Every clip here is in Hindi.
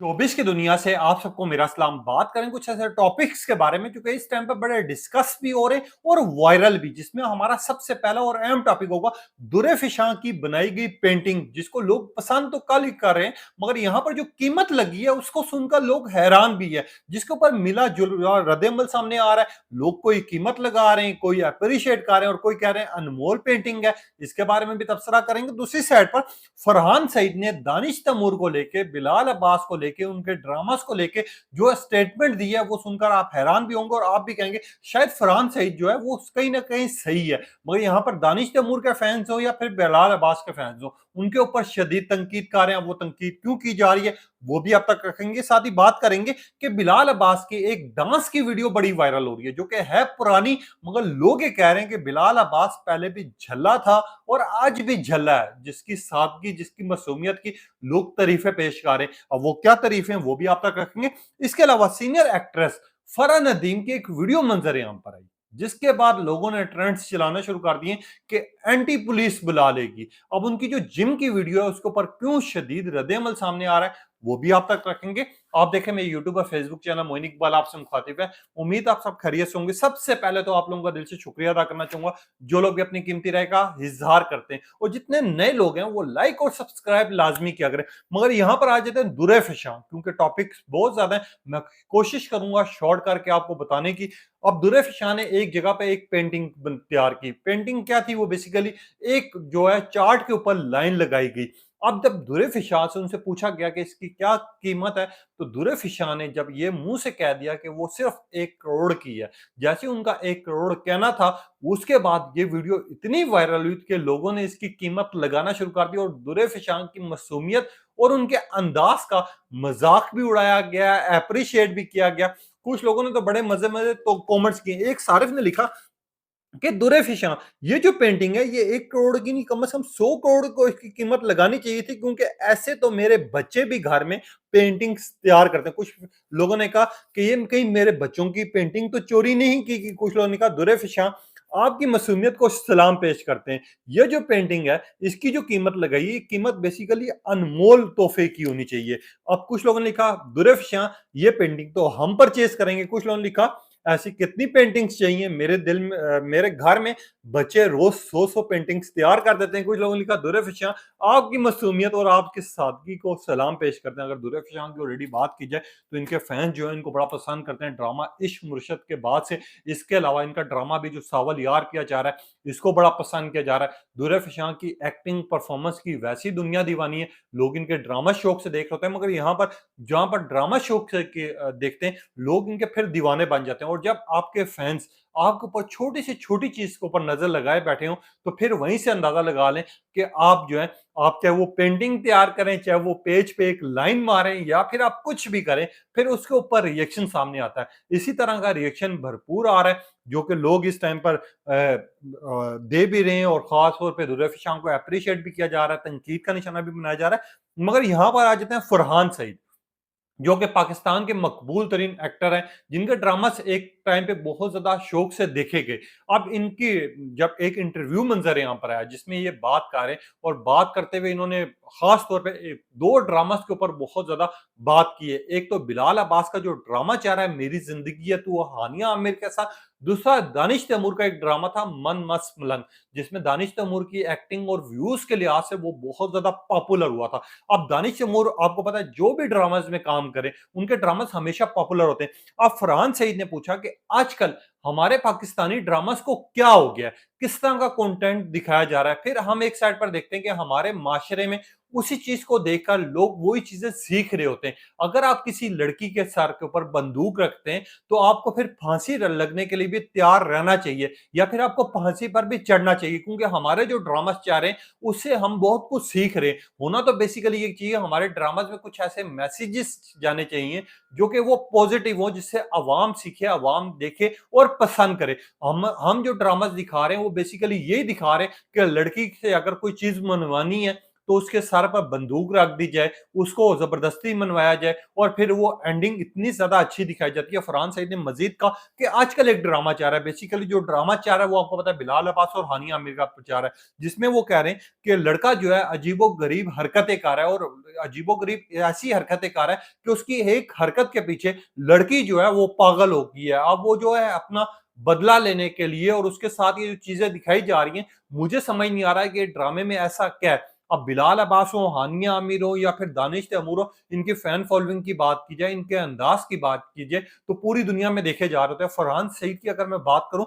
शोबिस की दुनिया से आप सबको मेरा सलाम। बात करें कुछ ऐसे टॉपिक्स के बारे में जो कि इस टाइम पे बड़े डिस्कस भी हो रहे हैं और वायरल भी, जिसमें हमारा सबसे पहला और अहम टॉपिक होगा दुर्रे फिशां की बनाई गई पेंटिंग, जिसको लोग पसंद तो कल ही कर रहे हैं, मगर यहाँ पर जो कीमत लगी है उसको सुनकर लोग हैरान भी है, जिसके ऊपर मिला जुला रद्द-ए-अमल सामने आ रहा है। लोग कोई कीमत लगा रहे हैं, कोई अप्रिशिएट कर रहे हैं और कोई कह रहे हैं अनमोल पेंटिंग है। इसके बारे में भी तबसरा करेंगे। दूसरी साइड पर फरहान सईद ने दानिश तैमूर को लेके, बिलाल अब्बास को लेके, उनके ड्रामास को लेके जो स्टेटमेंट दी है वो सुनकर आप हैरान भी होंगे और आप भी कहेंगे शायद फरहान सईद जो है वो कहीं ना कहीं सही है। मगर यहाँ पर दानिश तैमूर के फैंस हो या फिर बिलाल अब्बास के फैंस हो, उनके ऊपर शदीद तनकीद कर रहे हैं। वो तनकीद क्यों की जा रही है वो भी आप तक रखेंगे। साथ ही बात करेंगे कि बिलाल अब्बास की एक डांस की वीडियो बड़ी वायरल हो रही है जो कि है पुरानी, मगर लोग ये कह रहे हैं कि बिलाल अब्बास पहले भी झल्ला था और आज भी झल्ला है, जिसकी सादगी, जिसकी मासूमियत की लोग तारीफें पेश कर रहे हैं। अब वो क्या तारीफें वो भी आप तक रखेंगे। इसके अलावा सीनियर एक्ट्रेस फरा नदीम की एक वीडियो मंजर आम पर आई, जिसके बाद लोगों ने ट्रेंड्स चलाना शुरू कर दिए कि एंटी पुलिस बुला लेगी। अब उनकी जो जिम की वीडियो है उसके ऊपर क्यों शदीद रद्द-ए-अमल सामने आ रहा है वो भी आप तक रखेंगे। आप देखें, मेरे यूट्यूब और फेसबुक चैनल मोइन इकबाल आपसे मुखातिब है। उम्मीद आप सब खैरियत से होंगे। सबसे पहले तो आप लोगों का दिल से शुक्रिया अदा करना चाहूंगा जो लोग भी अपनी कीमती राय का इजहार करते हैं, और जितने नए लोग हैं वो लाइक और सब्सक्राइब लाजमी किया करें। मगर यहाँ पर आ जाते हैं दुरे फिशां, क्योंकि टॉपिक्स बहुत ज्यादा है। मैं कोशिश करूंगा शॉर्ट करके आपको बताने की। अब दुरे फिशां ने एक जगह पे एक पेंटिंग तैयार की। पेंटिंग क्या थी? वो बेसिकली एक जो है चार्ट के ऊपर लाइन लगाई गई। अब जब दुरे फिशां से उनसे पूछा गया कि इसकी क्या कीमत है, तो दुरे फिशां ने जब ये मुंह से कह दिया कि वो सिर्फ 1 करोड़ की है, जैसे उनका 1 करोड़ कहना था, उसके बाद ये वीडियो इतनी वायरल हुई कि लोगों ने इसकी कीमत लगाना शुरू कर दी और दुरे फिशां की मासूमियत और उनके अंदाज का मजाक भी उड़ाया गया, अप्रिशिएट भी किया गया। कुछ लोगों ने तो बड़े मजे मजे तो कॉमेंट्स किए। एक सारिफ ने लिखा कि दुरे फिशा, ये जो पेंटिंग है ये 1 करोड़ की नहीं, कम से कम 100 करोड़ को इसकी कीमत लगानी चाहिए थी, क्योंकि ऐसे तो मेरे बच्चे भी घर में पेंटिंग्स तैयार करते हैं। कुछ लोगों ने कहा कि ये कहीं मेरे बच्चों की पेंटिंग तो चोरी नहीं की। कुछ लोगों ने कहा दुरे फिशा आपकी मासूमियत को सलाम पेश करते हैं। ये जो पेंटिंग है इसकी जो कीमत लगाई, ये कीमत बेसिकली अनमोल तोहफे की होनी चाहिए। अब कुछ लोगों ने लिखा दुरे फिशा ये पेंटिंग तो हम परचेज करेंगे। कुछ लोगों ने लिखा ऐसी कितनी पेंटिंग्स चाहिए, मेरे दिल में मेरे घर में बच्चे रोज 100 पेंटिंग्स तैयार कर देते हैं। कुछ लोगों ने लिखा दुरे फिशां आपकी मासूमियत और आपकी सादगी को सलाम पेश करते हैं। अगर दुरे फिशां की ऑलरेडी बात की जाए तो इनके फैंस जो है इनको बड़ा पसंद करते हैं ड्रामा इश्क मुर्शद के बाद से। इसके अलावा इनका ड्रामा भी जो सावल यार किया जा रहा है इसको बड़ा पसंद किया जा रहा है। दुरे फिशां की एक्टिंग परफॉर्मेंस की वैसी दुनिया दीवानी है, लोग इनके ड्रामा शौक से देख रहे होते हैं, मगर यहाँ पर जहां पर ड्रामा शौक से देखते हैं लोग इनके फिर दीवाने बन जाते हैं। और जब आपके फैंस आपके ऊपर छोटी से छोटी चीज के ऊपर नजर लगाए बैठे हो, तो फिर वहीं से अंदाजा लगा लें कि आप जो है, आप चाहे वो पेंटिंग तैयार करें, चाहे वो पेज पे एक लाइन मारें, या फिर आप कुछ भी करें, फिर उसके ऊपर रिएक्शन सामने आता है। इसी तरह का रिएक्शन भरपूर आ रहा है जो कि लोग इस टाइम पर दे भी रहे हैं, और खास तौर पर दुर्गा शाम को अप्रिशिएट भी किया जा रहा है, तनकीद का निशाना भी बनाया जा रहा है। मगर यहां पर आ जाते हैं फरहान सईद, जो कि पाकिस्तान के मकबूल तरीन एक्टर हैं, जिनके ड्रामास एक टाइम पे बहुत ज्यादा शौक से देखे गए। अब इनकी जब एक इंटरव्यू मंजर यहाँ पर आया जिसमें ये बात कर रहे हैं, और बात करते हुए इन्होंने खास तौर पे दो ड्रामास के ऊपर बहुत ज्यादा बात की है। एक तो बिलाल अब्बास का जो ड्रामा चल रहा है मेरी जिंदगी है तू, हानिया आमिर के साथ। दूसरा दानिश तैमूर का एक ड्रामा था मन मस्त मलंग, जिसमें दानिश तैमूर की एक्टिंग और व्यूज के लिहाज से वो बहुत ज्यादा पॉपुलर हुआ था। अब दानिश तैमूर आपको पता है जो भी ड्रामाज में काम करे उनके ड्रामास हमेशा पॉपुलर होते हैं। अब फरहान सईद ने पूछा कि आजकल हमारे पाकिस्तानी ड्रामास को क्या हो गया है, किस तरह का कंटेंट दिखाया जा रहा है। फिर हम एक साइड पर देखते हैं कि हमारे माशरे में उसी चीज को देखकर लोग वही चीजें सीख रहे होते हैं। अगर आप किसी लड़की के सर के ऊपर बंदूक रखते हैं तो आपको फिर फांसी लगने के लिए भी तैयार रहना चाहिए, या फिर आपको फांसी पर भी चढ़ना चाहिए, क्योंकि हमारे जो ड्रामास चाह रहे हैं उससे हम बहुत कुछ सीख रहे हैं। होना तो बेसिकली ये चाहिए, हमारे ड्रामास में कुछ ऐसे मैसेजेस जाने चाहिए जो कि वो पॉजिटिव हो, जिससे अवाम सीखे, अवाम देखे और पसंद करे। हम जो ड्रामास दिखा रहे हैं वो बेसिकली यही दिखा रहे हैं कि लड़की से अगर कोई चीज मनवानी है तो उसके सर पर बंदूक रख दी जाए, उसको जबरदस्ती मनवाया जाए और फिर वो एंडिंग इतनी ज्यादा अच्छी दिखाई जाती है। फरहान सईद ने मजीद कहा कि आजकल एक ड्रामा चल रहा है, बेसिकली जो ड्रामा चल रहा है वो आपको पता है बिलाल अब्बास और हानिया आमिर का प्रचार है, जिसमें वो कह रहे हैं कि लड़का जो है अजीबो गरीब हरकतें कर रहा है और अजीबो गरीब ऐसी हरकतें कर रहा है कि उसकी एक हरकत के पीछे लड़की जो है वो पागल हो गई है। अब वो जो है अपना बदला लेने के लिए और उसके साथ ये जो चीजें दिखाई जा रही हैं, मुझे समझ नहीं आ रहा है कि ड्रामे में ऐसा क्या है। अब बिलाल अब्बास हो, हानिया आमिर हो या फिर दानिश तैमूर हो, इनकी फैन फॉलोइंग की बात की जाए, इनके अंदाज की बात कीजिए, तो पूरी दुनिया में देखे जा रहे होते हैं। फरहान सईद की अगर मैं बात करूं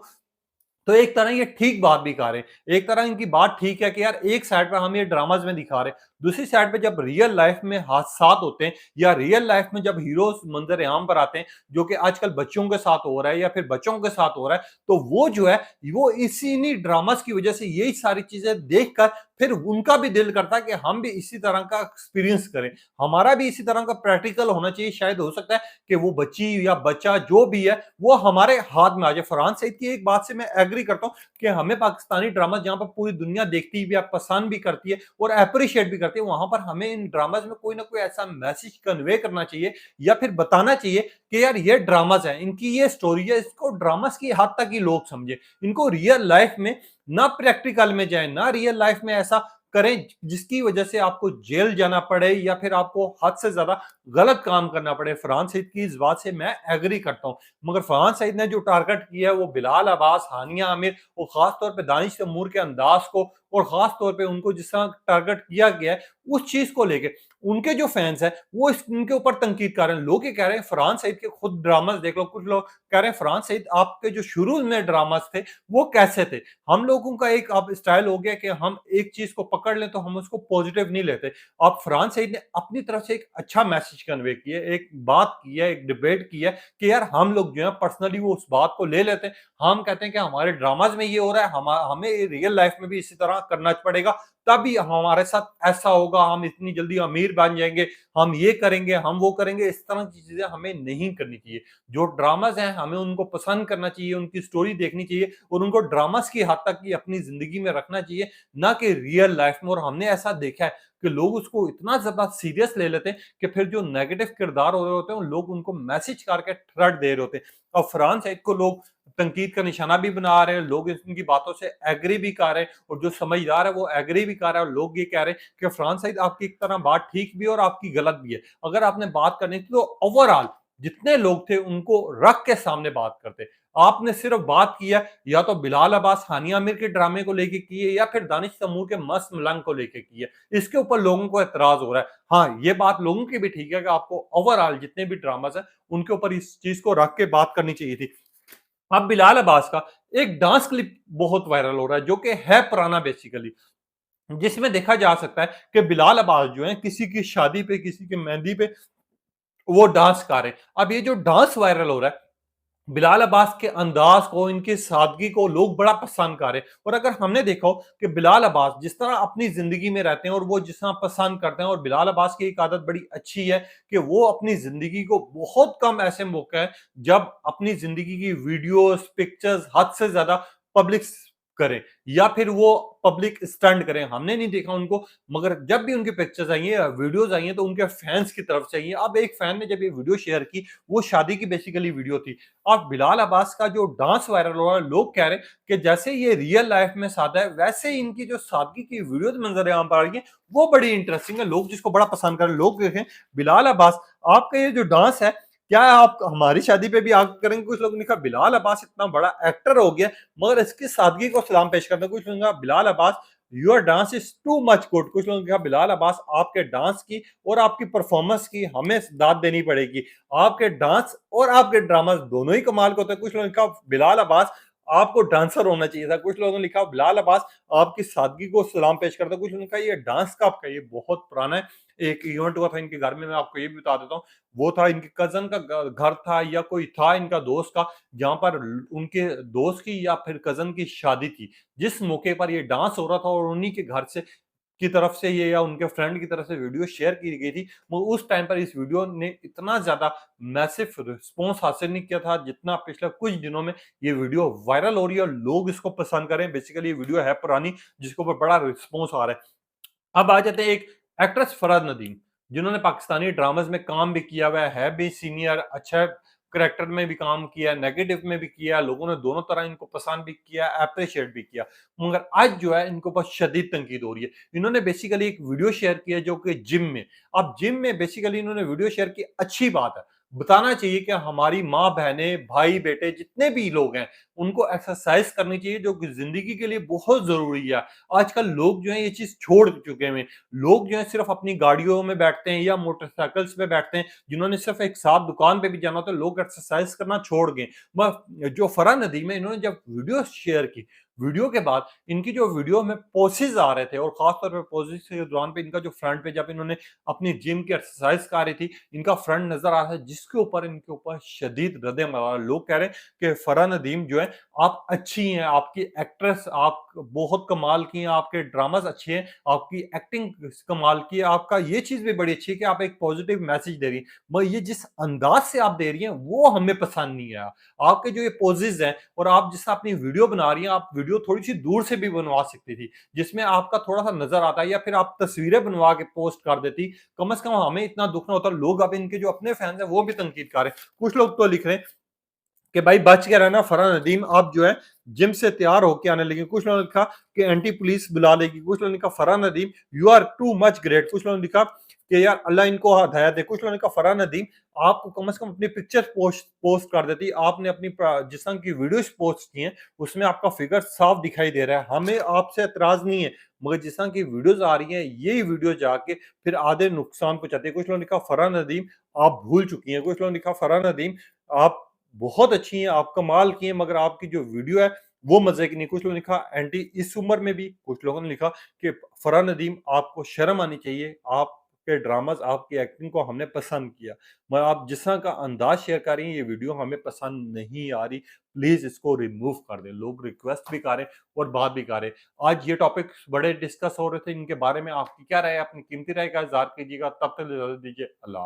तो एक तरह ये ठीक बात भी कर रहे हैं। एक तरह इनकी बात ठीक है कि यार एक साइड पर हम ये ड्रामाज में दिखा रहे हैं, दूसरी साइड पे जब रियल लाइफ में हादसात होते हैं या रियल लाइफ में जब हीरोज मंजर आम पर आते हैं, जो कि आजकल बच्चों के साथ हो रहा है या फिर बच्चों के साथ हो रहा है, तो वो जो है वो इसी ड्रामाज की वजह से यही सारी चीजें देखकर फिर उनका भी दिल करता है कि हम भी इसी तरह का एक्सपीरियंस करें, हमारा भी इसी तरह का प्रैक्टिकल होना चाहिए। शायद हो सकता है कि वो बच्ची या बच्चा जो भी है वो हमारे हाथ में आ जाए। फरहान सईद की एक बात से मैं एग्री करता हूँ कि हमें पाकिस्तानी ड्रामा जहां पर पूरी दुनिया देखती भी है, पसंद भी करती है और अप्रिशिएट भी करती है, वहां पर हमें इन ड्रामाज में कोई ना कोई ऐसा मैसेज कन्वे करना चाहिए या फिर बताना चाहिए कि यार ये ड्रामाज है, इनकी ये स्टोरी है, इसको ड्रामाज की हद तक ही लोग समझे, इनको रियल लाइफ में ना प्रैक्टिकल में जाए, ना रियल लाइफ में ऐसा करें जिसकी वजह से आपको जेल जाना पड़े या फिर आपको हद से ज्यादा गलत काम करना पड़े। फरहान सईद की इस बात से मैं एग्री करता हूं, मगर फरहान सईद ने जो टारगेट किया है वो बिलाल अब्बास, हानिया आमिर और खास तौर पे दानिश तैमूर के अंदाज को और खास तौर पे उनको जिस तरह टारगेट किया गया है उस चीज को लेके उनके जो फैंस हैं वो उनके ऊपर तनकीद कर रहे हैं। लोग ये कह रहे हैं फरहान सईद के खुद ड्रामास देख लो, कुछ लोग कह रहे हैं फरहान सईद आपके जो शुरू में ड्रामास थे वो कैसे थे। हम लोगों का एक अब स्टाइल हो गया कि हम एक चीज को पकड़ लें तो हम उसको पॉजिटिव नहीं लेते। अब फरहान सईद ने अपनी तरफ से एक अच्छा मैसेज कन्वे किया, एक बात की है, एक डिबेट की है कि यार हम लोग जो है पर्सनली वो उस बात को ले लेते हैं, हम कहते हैं कि हमारे ड्रामाज में ये हो रहा है, हमें रियल लाइफ में भी इसी तरह करना पड़ेगा, तभी हमारे साथ ऐसा होगा, हम इतनी जल्दी अमीर बन जाएंगे, हम ये करेंगे, हम वो करेंगे। इस तरह की चीजें हमें नहीं करनी चाहिए। जो ड्रामाज हैं हमें उनको पसंद करना चाहिए, उनकी स्टोरी देखनी चाहिए और उनको ड्रामास की हद तक ही अपनी जिंदगी में रखना चाहिए, ना कि रियल लाइफ में। और हमने ऐसा देखा है कि लोग उसको इतना ज्यादा सीरियस ले लेते हैं कि फिर जो नेगेटिव किरदार हो रहे होते हैं लोग उनको मैसेज करके थ्रेट दे रहे होते हैं। और फरहान सईद को लोग तनकीद का निशाना भी बना रहे हैं, लोग इनकी बातों से एग्री भी कर रहे हैं और जो समझदार है वो एग्री भी कर रहा है। और लोग ये कह रहे हैं कि फरहान सईद आपकी एक तरह बात ठीक भी है और आपकी गलत भी है। अगर आपने बात करनी थी तो ओवरऑल जितने लोग थे उनको रख के सामने बात करते। आपने सिर्फ बात किया या तो बिलाल अब्बास, हानिया आमिर के ड्रामे को लेके की है या फिर दानिश तैमूर के मस्त मलंग को लेके की है। इसके ऊपर लोगों को एतराज हो रहा है। हाँ, ये बात लोगों की भी ठीक है कि आपको ओवरऑल जितने भी ड्रामास हैं उनके ऊपर इस चीज को रख के बात करनी चाहिए थी। अब बिलाल अब्बास का एक डांस क्लिप बहुत वायरल हो रहा है जो कि है पुराना बेसिकली, जिसमें देखा जा सकता है कि बिलाल अब्बास जो है किसी की शादी पे, किसी की मेहंदी पे वो डांस कर रहे हैं। अब ये जो डांस वायरल हो रहा है, बिलाल अब्बास के अंदाज को, इनकी सादगी को लोग बड़ा पसंद कर रहे हैं। और अगर हमने देखा हो कि बिलाल अब्बास जिस तरह अपनी जिंदगी में रहते हैं और वो जिस तरह पसंद करते हैं, और बिलाल अब्बास की एक आदत बड़ी अच्छी है कि वो अपनी जिंदगी को बहुत कम ऐसे मौके हैं जब अपनी जिंदगी की वीडियोस, पिक्चर्स हद से ज्यादा पब्लिक करें या फिर वो पब्लिक स्टंट करें। हमने नहीं देखा उनको, मगर जब भी उनकी पिक्चर्स आई है, वीडियोस आई हैं, तो उनके फैंस की तरफ से आई है। अब एक फैन ने जब ये वीडियो शेयर की, वो शादी की बेसिकली वीडियो थी। अब बिलाल अब्बास का जो डांस वायरल हो रहा है, लोग कह रहे हैं कि जैसे ये रियल लाइफ में सादा है वैसे ही इनकी जो सादगी की वीडियोस मंजर आम पर आ रही है वो बड़ी इंटरेस्टिंग है, लोग जिसको बड़ा पसंद कर रहे हैं। लोग देखें बिलाल अब्बास आपका ये जो डांस है क्या आप हमारी शादी पे भी आग करेंगे। कुछ लोगों ने कहा बिलाल अब्बास इतना बड़ा एक्टर हो गया मगर इसकी सादगी को सलाम पेश करते हैं। कुछ लोगों ने कहा Bilal Abbas your dance is too much good. कुछ लोगों ने कहा बिलाल अब्बास आपके डांस की और आपकी परफॉर्मेंस की हमें दाद देनी पड़ेगी, आपके डांस और आपके ड्रामा दोनों ही कमाल के होते हैं। कुछ लोगों ने कहा बिलाल अब्बास आपको डांसर होना चाहिए था। कुछ लोगों ने लिखा बिलाल अब्बास आपकी सादगी को सलाम पेश करता है। कुछ लोगों ने कहा ये डांस का आपका ये बहुत पुराना है। एक इवेंट हुआ था इनके घर में, मैं आपको ये भी बता देता हूँ, वो था इनके कजन का घर था या कोई था इनका दोस्त का, जहां पर उनके दोस्त की या फिर कजन की शादी थी, जिस मौके पर ये डांस हो रहा था और उन्हीं के घर से की तरफ से ये या उनके फ्रेंड की तरफ से वीडियो शेयर की गई थी। वो उस टाइम पर इस वीडियो ने इतना ज्यादा मैसिव रिस्पॉन्स हासिल नहीं किया था जितना पिछले कुछ दिनों में ये वीडियो वायरल हो रही है और लोग इसको पसंद करें। बेसिकली ये वीडियो है पुरानी जिसके ऊपर बड़ा रिस्पॉन्स आ रहा है। अब आ जाते हैं एक एक्ट्रेस फरहाद नदीम, जिन्होंने पाकिस्तानी ड्रामास में काम भी किया हुआ है भी सीनियर, अच्छा करैक्टर में भी काम किया, नेगेटिव में भी किया, लोगों ने दोनों तरह इनको पसंद भी किया, एप्रिशिएट भी किया। मगर आज जो है इनको बहुत शदीद तनकीद हो रही है। इन्होंने बेसिकली एक वीडियो शेयर किया जो कि जिम में, अब जिम में बेसिकली इन्होंने वीडियो शेयर की, अच्छी बात है। बताना चाहिए कि हमारी माँ-बहनें, भाई-बेटे जितने भी लोग हैं, उनको एक्सरसाइज़ करनी चाहिए जो कि ज़िंदगी के लिए बहुत ज़रूरी है। आजकल लोग जो हैं ये चीज़ छोड़ चुके हैं। लोग जो है सिर्फ अपनी गाड़ियों में बैठते हैं या मोटरसाइकिल्स पे बैठते हैं, जिन्होंने सिर्फ एक साथ दुकान पे भी जाना होता है, लोग एक्सरसाइज करना छोड़ गए। जो फरहान नदीम है, इन्होंने जब वीडियो शेयर की, वीडियो के बाद इनकी जो वीडियो में पोसेस आ रहे थे और खास तौर पे पोसेस के दौरान पे इनका जो फ्रंट पे जब इन्होंने अपनी जिम की एक्सरसाइज कर रही थी, इनका फ्रंट नजर आ रहा है, जिसके ऊपर इनके ऊपर शदीद रद्द-ए-अमल। लोग कह रहे हैं कि फरहान नदीम जो है, आप अच्छी हैं, आपकी एक्ट्रेस, आप बहुत कमाल की हैं, आपके ड्रामास अच्छे हैं, आपकी एक्टिंग कमाल की है, आपका ये चीज़ भी बड़ी अच्छी है कि आप एक पॉजिटिव मैसेज दे रही हैं। मगर ये जिस अंदाज़ से आप दे रही हैं, वो हमें पसंद नहीं आया। आपके जो ये पोजेज़ हैं और आप जिस अपनी वीडियो बना रही हैं, आप वीडियो थोड़ी-सी दूर से भी बनवा सकती थी, जिसमें आपका थोड़ा-सा नज़र आता है, या फिर आप तस्वीरें बनवा के पोस्ट कर देती। कम से कम हमें इतना दुःख ना होता। लोग अब इनके जो अपने फैन्स हैं, वो भी तनकीद कर रहे हैं। कुछ लोग तो लिख रहे हैं कि भाई बच के रहना फरहान नदीम, आप जो है जिम से तैयार होके आने लगे। कुछ लोगों ने लिखा कि एंटी पुलिस बुला लेगी, कुछ लोगों ने लिखा Farhan Nadeem you are too much great, कुछ लोगों ने लिखा कि यार अल्लाह इनको हदायत दे, कुछ लोगों ने कहा फरहान नदीम आपको कम से कम अपनी पिक्चर पोस्ट पोस्ट कर देती, आपने अपनी जिस तरह की वीडियोस पोस्ट की हैं उसमें आपका फिगर साफ दिखाई दे रहा है, हमें आपसे एतराज नहीं है, मगर जिस तरह की वीडियोस आ रही हैं यही वीडियो जाके फिर आधे नुकसान पहुंचाती है। कुछ लोगों ने लिखा फरहान नदीम आप भूल चुकी हैं, कुछ लोगों ने लिखा फरहान नदीम आप बहुत अच्छी हैं, आप कमाल की हैं, मगर आपकी जो वीडियो है वो मज़े की नहीं। कुछ लोगों ने लिखा एंटी इस उम्र में भी, कुछ लोगों ने लिखा कि फरहान नदीम आपको शर्म आनी चाहिए, आपके ड्रामास, आपकी एक्टिंग को हमने पसंद किया। मगर आप जिस तरह का अंदाज़ शेयर कर रही हैं, ये वीडियो हमें पसंद नहीं आ रही, प्लीज़ इसको रिमूव कर दें। लोग रिक्वेस्ट भी कर रहे हैं और बात भी कर रहे हैं। आज ये टॉपिक्स बड़े डिस्कस हो रहे थे, इनके बारे में आपकी क्या राय है? अपनी कीमती राय का इज़हार कीजिएगा। तब तक इजाज़त दीजिए। अल्लाह हाफ़िज़।